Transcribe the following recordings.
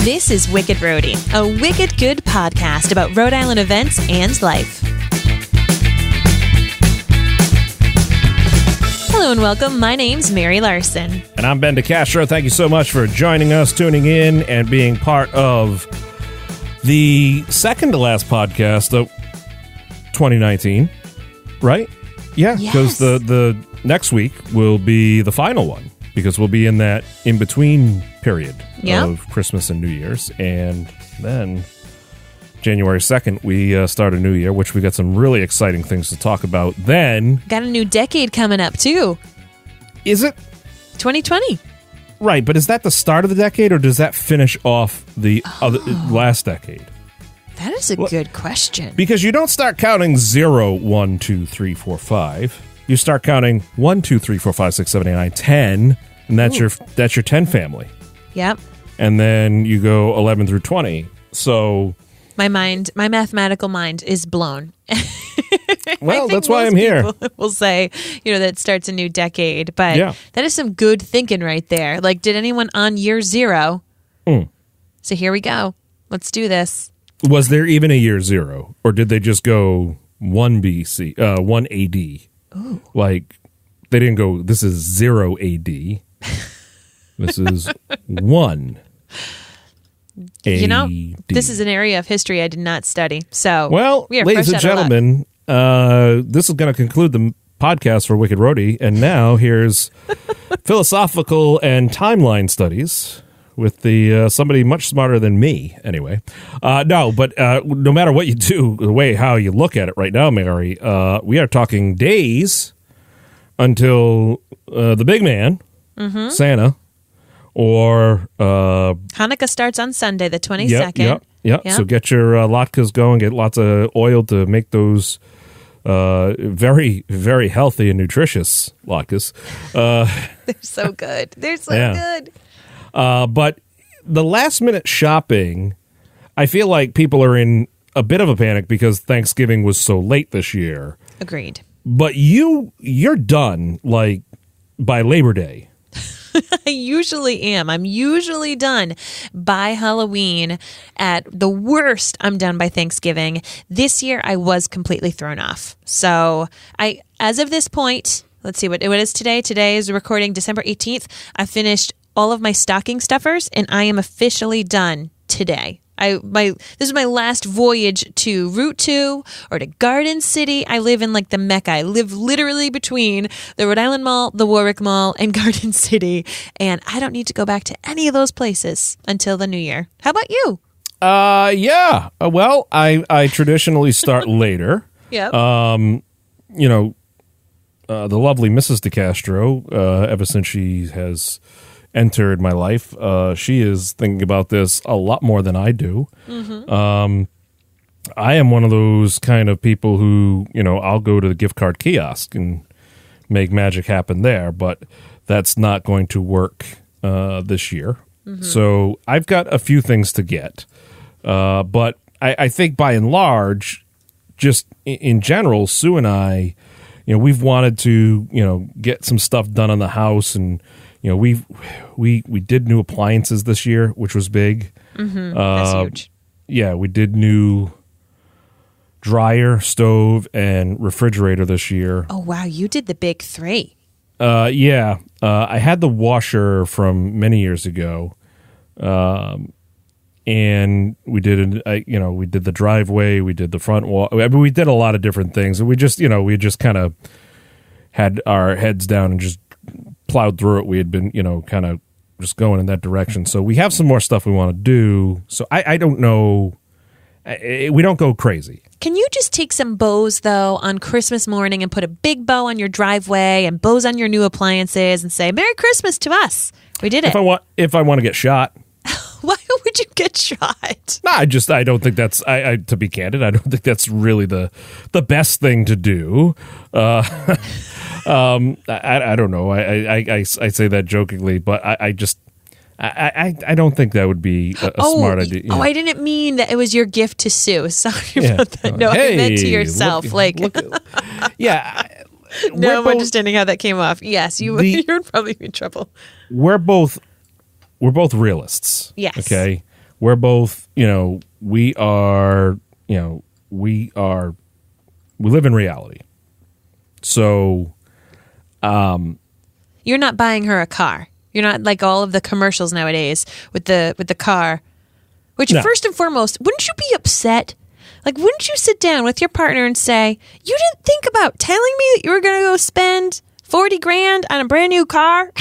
This is Wicked Rhody, a wicked good podcast about Rhode Island events and life. Hello and welcome. My name's Mary Larson. And I'm Ben DeCastro. Thank you so much for joining us, tuning in, and being part of the second to last podcast of 2019, right? Yeah, because the next week will be the final one, because we'll be in that in-between period of Christmas and New Year's. And then January 2nd, we start a new year, which we got some really exciting things to talk about then. Got a new decade coming up, too. Is it? 2020. Right, but is that the start of the decade, or does that finish off the last decade? That is a good question. Because you don't start counting 0, 1, 2, 3, 4, 5. You start counting 1, 2, 3, 4, 5, 6, 7, 8, 9, 10, and that's your 10 family. Yep. And then you go 11 through 20. So my mathematical mind is blown. Well, that's why I'm here. We'll say, that starts a new decade, but that is some good thinking right there. Like, did anyone on year 0? So here we go. Let's do this. Was there even a year 0, or did they just go 1 BC, 1 AD? Ooh. Like, they didn't go, this is 0 AD. This is 1 AD. This is an area of history I did not study. So, well, ladies and gentlemen, this is going to conclude the podcast for Wicked Rhody. And now here's philosophical and timeline studies with the somebody much smarter than me, anyway. No matter what you do, how you look at it right now, Mary, we are talking days until the big man, Santa, or Hanukkah starts on Sunday, the 22nd. Yep. So get your latkes going, get lots of oil to make those very, very healthy and nutritious latkes. They're so good. They're so good. But the last minute shopping, I feel like people are in a bit of a panic because Thanksgiving was so late this year. Agreed. But you're done, like, by Labor Day. I usually am. I'm usually done by Halloween. At the worst, I'm done by Thanksgiving. This year, I was completely thrown off. So as of this point, let's see what is today. Today is recording December 18th. I finished all of my stocking stuffers, and I am officially done today. This is my last voyage to Route 2 or to Garden City. I live in like the Mecca. I live literally between the Rhode Island Mall, the Warwick Mall, and Garden City. And I don't need to go back to any of those places until the new year. How about you? Yeah. Well, I traditionally start later. Yep. The lovely Mrs. DeCastro, ever since she has entered my life, she is thinking about this a lot more than I do. I am one of those kind of people who, I'll go to the gift card kiosk and make magic happen there, but that's not going to work this year. So I've got a few things to get, but I think by and large, just in general, Sue and I, we've wanted to, get some stuff done on the house, and we did new appliances this year, which was big. That's huge. Yeah, we did new dryer, stove, and refrigerator this year. Oh, wow. You did the big 3. Yeah. I had the washer from many years ago, and we did we did the driveway, we did the front wall. I mean, we did a lot of different things, and we just kind of had our heads down and just plowed through it. We had been, kind of just going in that direction. So we have some more stuff we want to do. So I don't know. We don't go crazy. Can you just take some bows, though, on Christmas morning and put a big bow on your driveway and bows on your new appliances and say, Merry Christmas to us? We did it. If I want to get shot. Why would you get shot? No, I don't think that's, to be candid, I don't think that's really the best thing to do. I don't know. I say that jokingly, but I don't think that would be a smart idea. Oh, I didn't mean that it was your gift to Sue. Sorry about that. No, hey, I meant to yourself. Look, yeah. No, I'm understanding how that came off. Yes, you would probably be in trouble. We're both realists. Yes. Okay. We're both, we live in reality. So, you're not buying her a car. You're not like all of the commercials nowadays with the car. Which, first and foremost, wouldn't you be upset? Like, wouldn't you sit down with your partner and say, you didn't think about telling me that you were going to go spend 40 grand on a brand new car?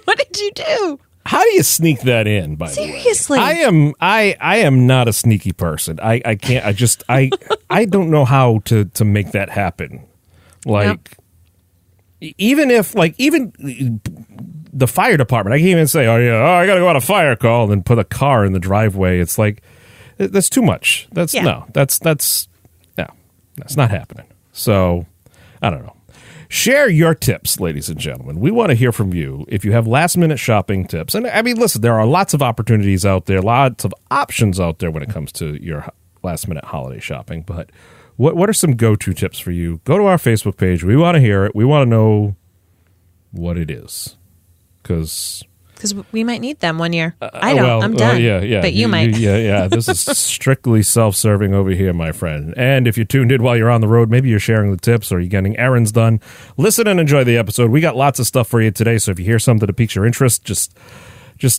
What did you do? How do you sneak that in, by the way? Seriously. I am not a sneaky person. I can't, I don't know how to make that happen. Like, even the fire department, I can't even say, I got to go on a fire call and then put a car in the driveway. It's like, that's too much. That's not happening. So, I don't know. Share your tips, ladies and gentlemen. We want to hear from you if you have last-minute shopping tips. And, I mean, listen, there are lots of opportunities out there, lots of options out there when it comes to your last-minute holiday shopping. But what are some go-to tips for you? Go to our Facebook page. We want to hear it. We want to know what it is. Because we might need them one year. I don't. I'm done. Yeah. But you might. Yeah. This is strictly self-serving over here, my friend. And if you tuned in while you're on the road, maybe you're sharing the tips or you're getting errands done. Listen and enjoy the episode. We got lots of stuff for you today. So if you hear something that piques your interest, just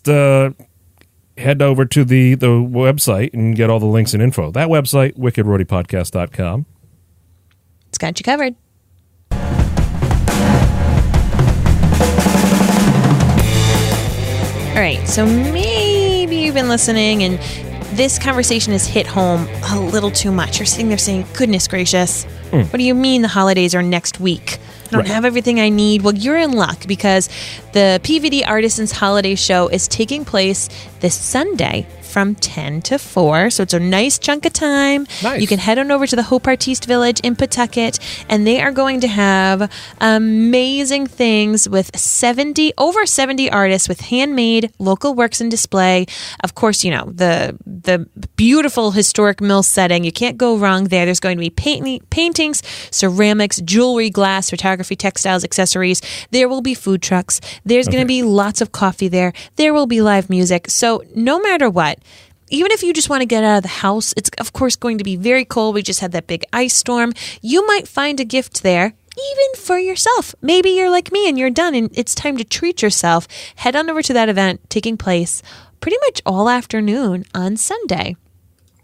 head over to the website and get all the links and info. That website, wickedrhodypodcast.com. It's got you covered. All right, so maybe you've been listening and this conversation has hit home a little too much. You're sitting there saying, goodness gracious, what do you mean the holidays are next week? I don't have everything I need. Well, you're in luck because the PVD Artisans holiday show is taking place this Sunday from 10 to 4. So it's a nice chunk of time. Nice. You can head on over to the Hope Artiste Village in Pawtucket, and they are going to have amazing things with over 70 artists with handmade local works in display. Of course, the beautiful historic mill setting. You can't go wrong there. There's going to be paintings, ceramics, jewelry, glass, photography, textiles, accessories. There will be food trucks. There's going to be lots of coffee there. There will be live music. So no matter what, even if you just want to get out of the house, it's of course going to be very cold. We just had that big ice storm. You might find a gift there, even for yourself. Maybe you're like me and you're done and it's time to treat yourself. Head on over to that event taking place pretty much all afternoon on Sunday.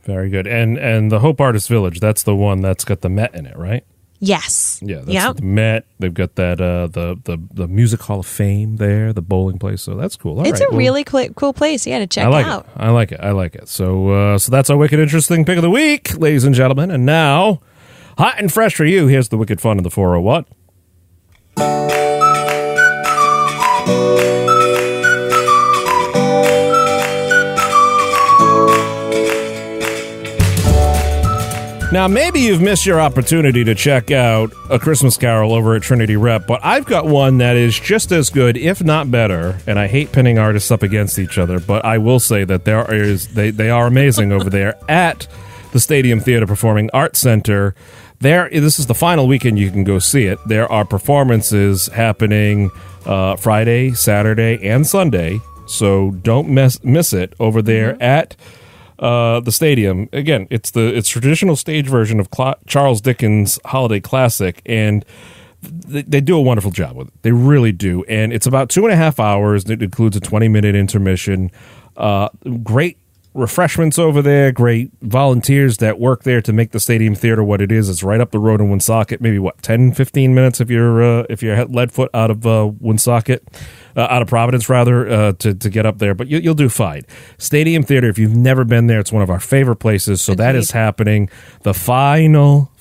Very good. And the Hope Artist Village, that's the one that's got the Met in it, right? Yes. Yeah, that's the Met. They've got that the Music Hall of Fame there, the bowling place. So that's cool. It's a really cool place. You got to check out. I like it. So that's our Wicked Interesting Pick of the Week, ladies and gentlemen. And now, hot and fresh for you, here's the Wicked Fun of the 401. Now, maybe you've missed your opportunity to check out A Christmas Carol over at Trinity Rep, but I've got one that is just as good, if not better, and I hate pinning artists up against each other, but I will say that they are amazing over there at the Stadium Theater Performing Arts Center. This is the final weekend you can go see it. There are performances happening Friday, Saturday, and Sunday, so don't miss it over there at the stadium. Again, it's traditional stage version of Charles Dickens' holiday classic, and they do a wonderful job with it. They really do. And it's about 2.5 hours. It includes a 20-minute intermission. Great refreshments over there. Great volunteers that work there to make the Stadium Theater what it is. It's right up the road in Woonsocket. Maybe 10-15 minutes if you're lead foot out of Woonsocket. Out of Providence, rather, to get up there. But you'll do fine. Stadium Theater, if you've never been there, it's one of our favorite places. So that is happening the final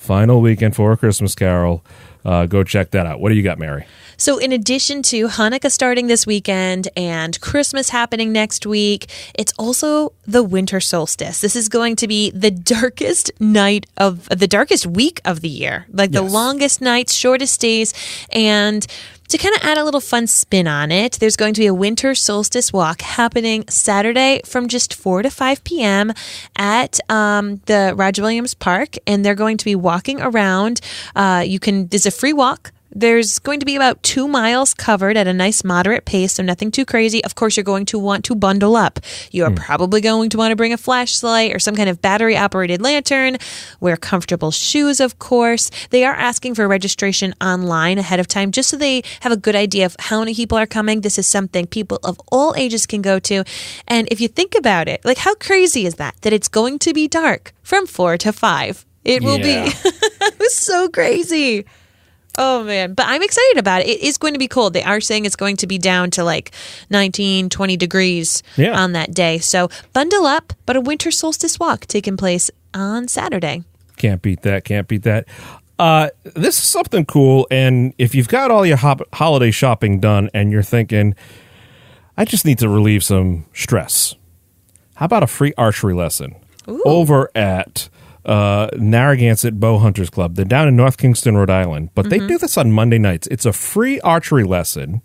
weekend for A Christmas Carol. Go check that out. What do you got, Mary? So in addition to Hanukkah starting this weekend and Christmas happening next week, it's also the winter solstice. This is going to be the darkest week of the year. The longest nights, shortest days. And to kind of add a little fun spin on it, there's going to be a Winter Solstice Walk happening Saturday from just 4 to 5 p.m. at the Roger Williams Park, and they're going to be walking around. There's a free walk. There's going to be about 2 miles covered at a nice moderate pace, so nothing too crazy. Of course, you're going to want to bundle up. You are probably going to want to bring a flashlight or some kind of battery-operated lantern. Wear comfortable shoes, of course. They are asking for registration online ahead of time just so they have a good idea of how many people are coming. This is something people of all ages can go to. And if you think about it, like how crazy is that it's going to be dark from 4 to 5. It will be. It was so crazy. Oh, man. But I'm excited about it. It is going to be cold. They are saying it's going to be down to like 19, 20 degrees on that day. So bundle up, but a winter solstice walk taking place on Saturday. Can't beat that. Can't beat that. This is something cool. And if you've got all your holiday shopping done and you're thinking, I just need to relieve some stress, how about a free archery lesson over at Narragansett Bow Hunters Club? They're down in North Kingston, Rhode Island, but they do this on Monday nights. It's a free archery lesson,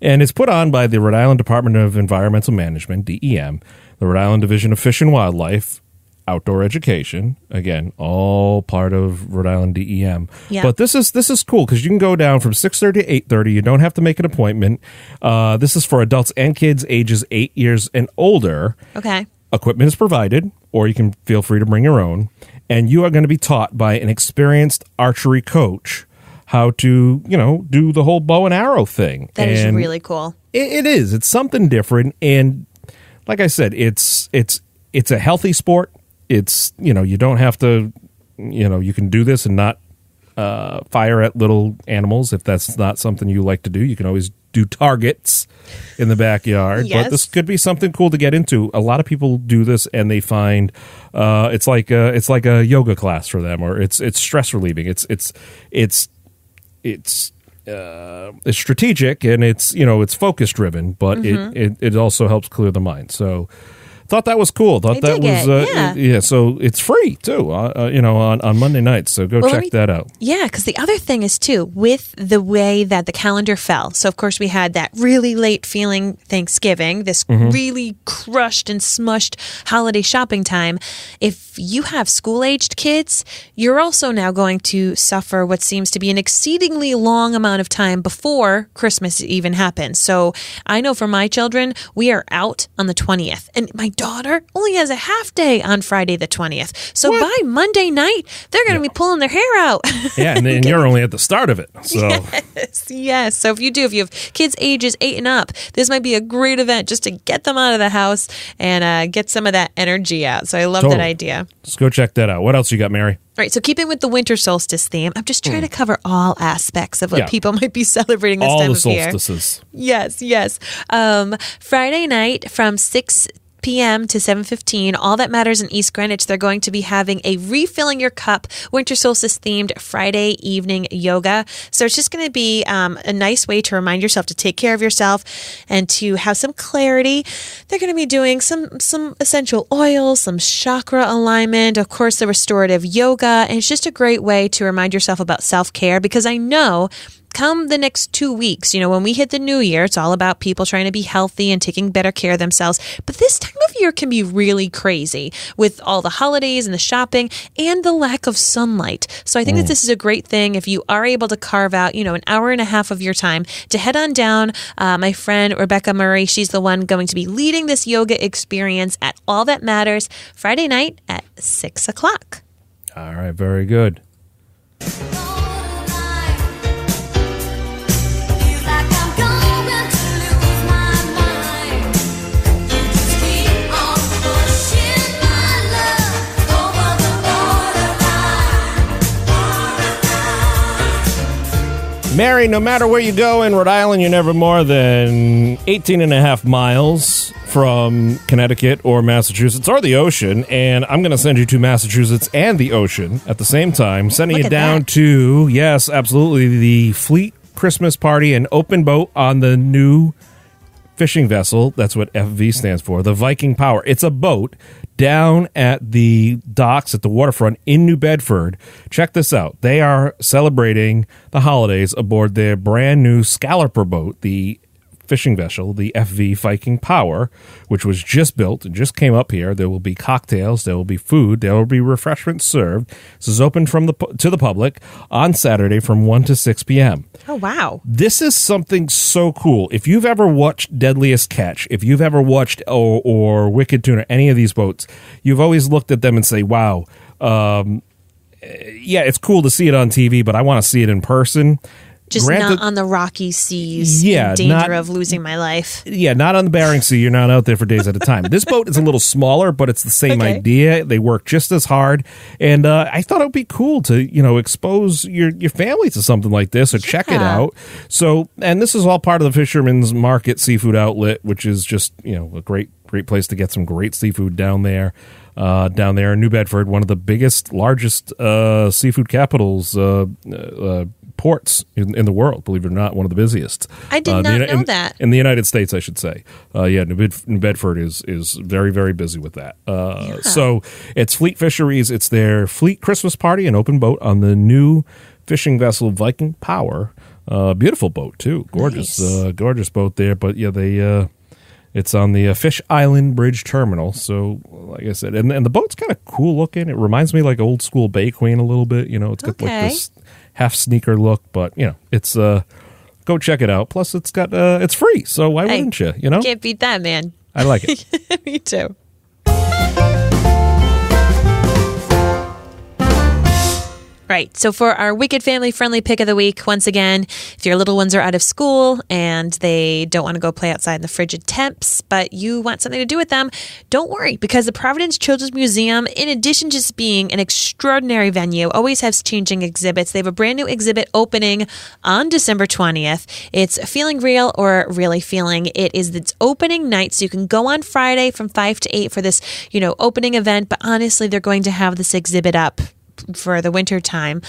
and it's put on by the Rhode Island Department of Environmental Management, DEM, the Rhode Island Division of Fish and Wildlife, Outdoor Education, again, all part of Rhode Island DEM. Yeah. But this is cool because you can go down from 6:30 to 8:30. You don't have to make an appointment. This is for adults and kids ages 8 years and older. Okay. Equipment is provided, or you can feel free to bring your own. And you are going to be taught by an experienced archery coach how to, do the whole bow and arrow thing. That is really cool. It is. It's something different. And like I said, it's a healthy sport. It's, you don't have to, you can do this and not fire at little animals if that's not something you like to do. You can always do targets in the backyard. Yes. But this could be something cool to get into. A lot of people do this and they find it's like a yoga class for them, or it's stress relieving. It's strategic and it's focus driven, but it also helps clear the mind. So thought that was cool. Thought that was so it's free too. On Monday nights. So go check that out. Yeah, because the other thing is too with the way that the calendar fell. So of course we had that really late feeling Thanksgiving, this really crushed and smushed holiday shopping time. If you have school-aged kids, you're also now going to suffer what seems to be an exceedingly long amount of time before Christmas even happens. So I know for my children, we are out on the 20th, and my daughter only has a half day on Friday the 20th. So by Monday night, they're going to be pulling their hair out. Yeah, and then you're only at the start of it. So Yes. So if you have kids ages 8 and up, this might be a great event just to get them out of the house and get some of that energy out. So I love that idea. Let's go check that out. What else you got, Mary? All right, so keeping with the winter solstice theme, I'm just trying to cover all aspects of what people might be celebrating this time of year. All the solstices. Yes. Friday night from 6 p.m. to 7:15. All That Matters in East Greenwich, they're going to be having a Refilling Your Cup winter solstice themed Friday evening yoga. So it's just going to be a nice way to remind yourself to take care of yourself and to have some clarity. They're going to be doing some essential oils, some chakra alignment, of course, the restorative yoga. And it's just a great way to remind yourself about self-care, because I know come the next 2 weeks, when we hit the new year, it's all about people trying to be healthy and taking better care of themselves. But this time of year can be really crazy with all the holidays and the shopping and the lack of sunlight. So I think that this is a great thing if you are able to carve out, an hour and a half of your time to head on down. My friend Rebecca Murray, she's the one going to be leading this yoga experience at All That Matters Friday night at 6 o'clock. All right, very good. Mary, no matter where you go in Rhode Island, you're never more than 18 and a half miles from Connecticut or Massachusetts or the ocean, and I'm going to send you to Massachusetts and the ocean at the same time, sending you down to, yes, absolutely, the Fleet Christmas Party and open boat on the new fishing vessel. That's what FV stands for, the Viking Power. It's a boat down at the docks at the waterfront in New Bedford. Check this out. They are celebrating the holidays aboard their brand new Scalloper boat, the fishing vessel, the FV Viking Power, which was just built and just came up here. There will be cocktails, there will be food, there will be refreshments served. This is open to the public on Saturday from 1 to 6 p.m. Oh, wow. This is something so cool. If you've ever watched Deadliest Catch, if you've ever watched or Wicked Tuna, any of these boats, you've always looked at them and say, wow, yeah, it's cool to see it on TV, but I want to see it in person. Just not on the rocky seas, in danger of losing my life. Yeah, not on the Bering Sea. You're not out there for days at a time. This boat is a little smaller, but it's the same idea. They work just as hard. And I thought it would be cool to, expose your family to something like this or check it out. So, and this is all part of the Fisherman's Market Seafood Outlet, which is just, a great place to get some great seafood down there. Down there in New Bedford, one of the largest seafood capitals, ports in the world, believe it or not, one of the busiest. I did not know that. In the United States, I should say. New Bedford is very, very busy with that. So it's Fleet Fisheries. It's their Fleet Christmas party, an open boat on the new fishing vessel Viking Power. Beautiful boat, too. Gorgeous, gorgeous boat there. But yeah, it's on the Fish Island Bridge Terminal. So, like I said, and the boat's kind of cool looking. It reminds me like old school Bay Queen a little bit. It's got like this half sneaker look, but it's go check it out. Plus, it's got it's free, so why wouldn't you? Can't beat that, man. I like it. Me too. Right. So for our Wicked Family Friendly Pick of the Week, once again, if your little ones are out of school and they don't want to go play outside in the frigid temps, but you want something to do with them, don't worry, because the Providence Children's Museum, in addition to just being an extraordinary venue, always has changing exhibits. They have a brand new exhibit opening on December 20th. It's Feeling Real or Really Feeling. It is its opening night, so you can go on Friday from 5 to 8 for this, opening event, but honestly, they're going to have this exhibit up for the winter time.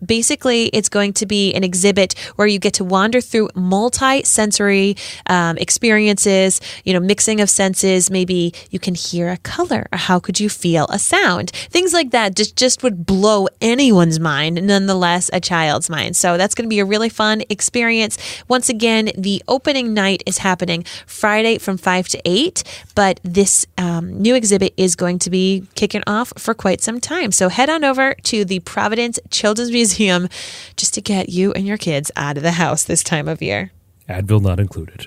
Basically, it's going to be an exhibit where you get to wander through multi-sensory experiences, mixing of senses. Maybe you can hear a color, or how could you feel a sound? Things like that just would blow anyone's mind, nonetheless a child's mind. So that's going to be a really fun experience. Once again, the opening night is happening Friday from 5 to 8, but this new exhibit is going to be kicking off for quite some time. So head on over to the Providence Children's Museum just to get you and your kids out of the house this time of year. Advil not included.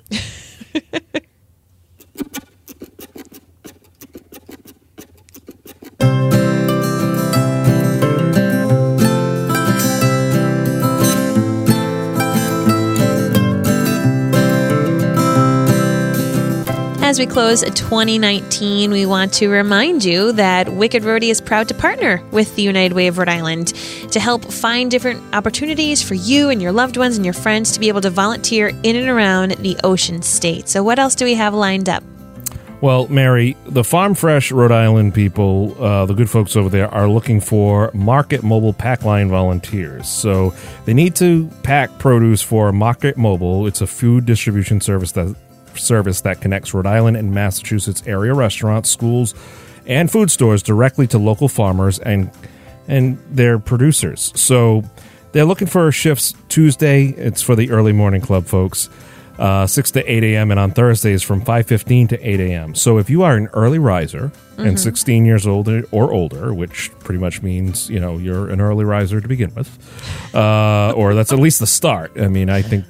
As we close 2019, we want to remind you that Wicked Rhody is proud to partner with the United Way of Rhode Island to help find different opportunities for you and your loved ones and your friends to be able to volunteer in and around the Ocean State. So what else do we have lined up? Well, Mary, the Farm Fresh Rhode Island people, the good folks over there, are looking for Market Mobile Pack Line volunteers. So they need to pack produce for Market Mobile. It's a food distribution service that connects Rhode Island and Massachusetts area restaurants, schools, and food stores directly to local farmers and their producers. So they're looking for shifts Tuesday. It's for the early morning club folks, 6 to 8 a.m. and on Thursdays from 5:15 to 8 a.m. So if you are an early riser and 16 years old or older, which pretty much means, you're an early riser to begin with, or that's at least the start. I mean, I think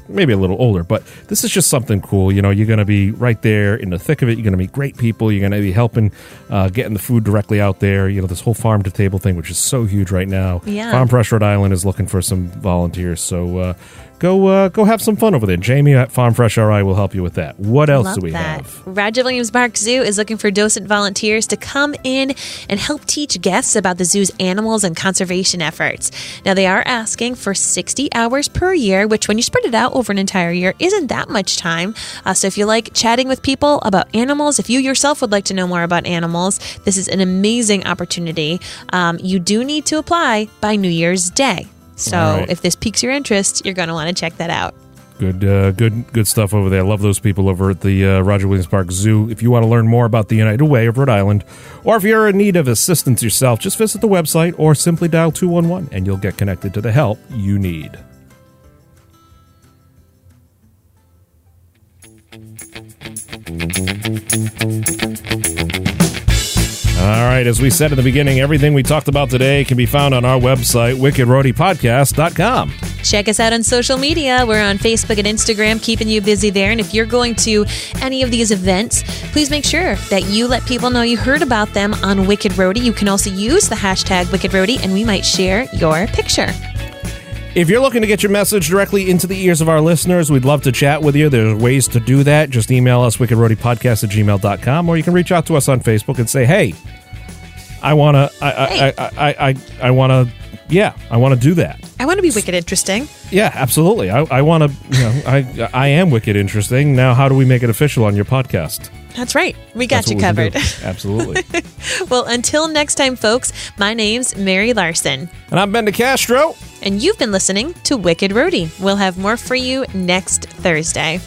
maybe a little older, but this is just something cool. You're going to be right there in the thick of it. You're going to meet great people. You're going to be helping getting the food directly out there. This whole farm to table thing, which is so huge right now. Yeah. Farm Fresh Rhode Island is looking for some volunteers. So go have some fun over there. Jamie at Farm Fresh RI will help you with that. What else do we have? Roger Williams Park Zoo is looking for docent volunteers to come in and help teach guests about the zoo's animals and conservation efforts. Now, they are asking for 60 hours per year, which when you spread it out over an entire year isn't that much time. So if you like chatting with people about animals, if you yourself would like to know more about animals, this is an amazing opportunity. You do need to apply by New Year's Day. So if this piques your interest, you're going to want to check that out. Good stuff over there. Love those people over at the Roger Williams Park Zoo. If you want to learn more about the United Way of Rhode Island, or if you're in need of assistance yourself, just visit the website or simply dial 211 and you'll get connected to the help you need. right. As we said in the beginning, everything we talked about today can be found on our website, wickedrhodypodcast.com. Check us out on social media. We're on Facebook and Instagram, keeping you busy there. And if you're going to any of these events, please make sure that you let people know you heard about them on Wicked Rhody. You can also use the hashtag Wicked Rhody, and we might share your picture. If you're looking to get your message directly into the ears of our listeners, we'd love to chat with you. There's ways to do that. Just email us, wickedrhodypodcast@gmail.com, or you can reach out to us on Facebook and say, hey, I want to do that. I want to be wicked interesting. Yeah, absolutely. I want to, I am wicked interesting. Now, how do we make it official on your podcast? That's right. We got you covered. Absolutely. Well, until next time, folks, my name's Mary Larson. And I'm Ben DeCastro. And you've been listening to Wicked Rhody. We'll have more for you next Thursday.